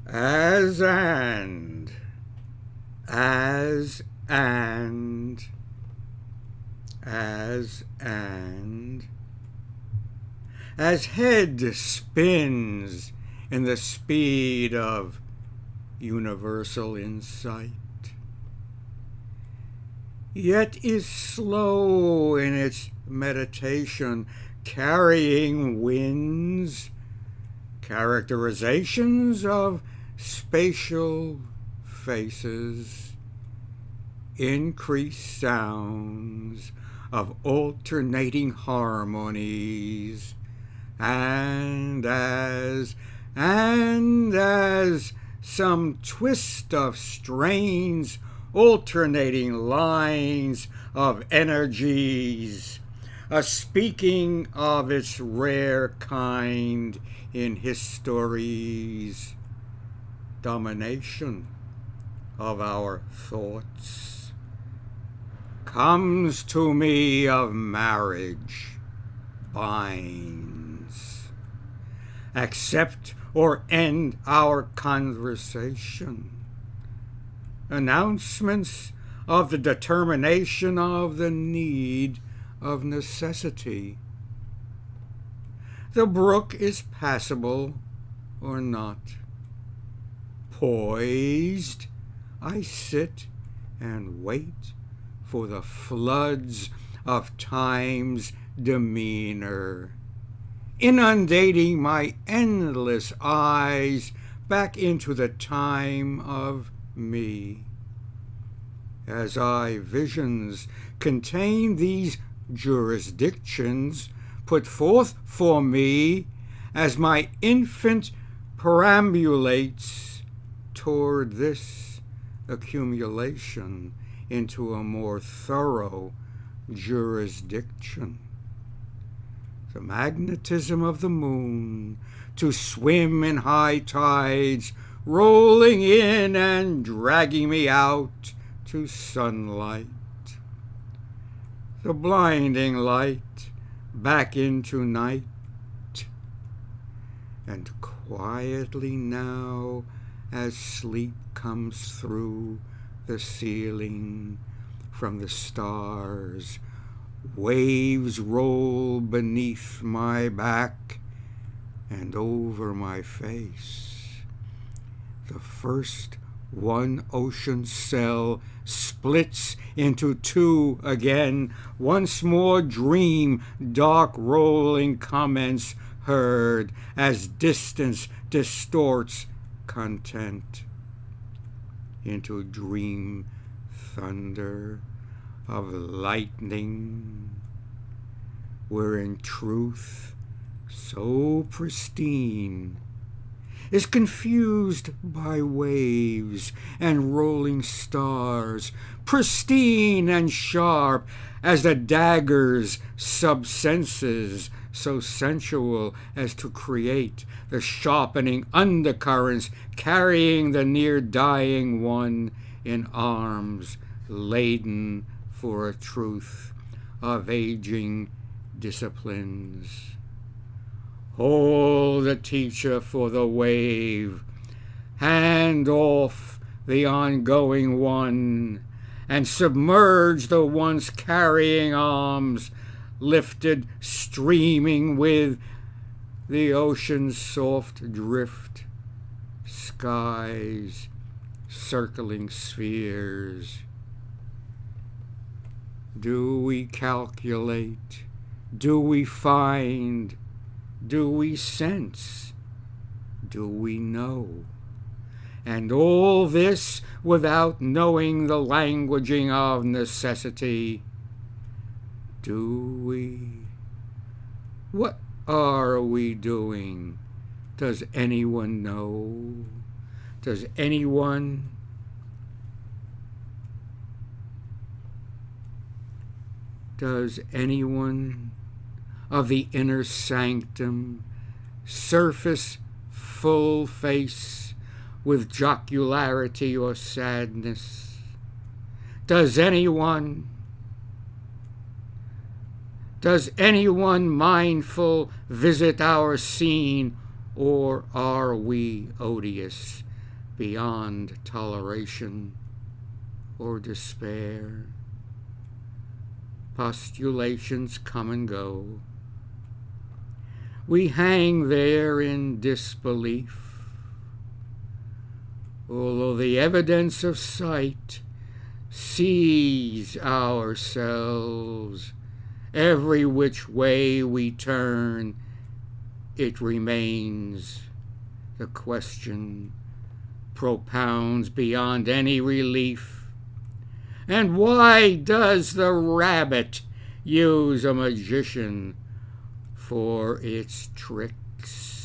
As and, as and, as and, as head spins in the speed of universal insight, yet is slow in its meditation, carrying winds, characterizations of spatial faces, increased sounds of alternating harmonies, and as some twist of strains, alternating lines of energies, a speaking of its rare kind in histories, domination of our thoughts, comes to me of marriage binds. Accept or end our conversation. Announcements of the determination of the need of necessity. The brook is passable or not. Poised, I sit and wait for the floods of time's demeanor, inundating my endless eyes back into the time of me. As I visions contain these jurisdictions put forth for me as my infant perambulates toward this accumulation into a more thorough jurisdiction. The magnetism of the moon to swim in high tides, rolling in and dragging me out to sunlight. The blinding light back into night, and quietly now as sleep comes through the ceiling from the stars, waves roll beneath my back and over my face. The first one ocean cell splits into two again. Once more dream, dark rolling comments heard as distance distorts content into dream thunder of lightning, where in truth so pristine is confused by waves and rolling stars, pristine and sharp as the dagger's subsenses, so sensual as to create the sharpening undercurrents, carrying the near-dying one in arms laden for a truth of aging disciplines. Hold the teacher for the wave, hand off the ongoing one, and submerge the once carrying arms, lifted, streaming with the ocean's soft drift, skies, circling spheres. Do we calculate? Do we find? Do we sense? Do we know? And all this without knowing the languaging of necessity. Do we? What are we doing? Does anyone know? Does anyone? Does anyone of the inner sanctum surface full face with jocularity or sadness? Does anyone mindful visit our scene, or are we odious beyond toleration or despair. Postulations come and go. We hang there in disbelief, although the evidence of sight sees ourselves. Every which way we turn, it remains. The question propounds beyond any relief. And why does the rabbit use a magician for its tricks?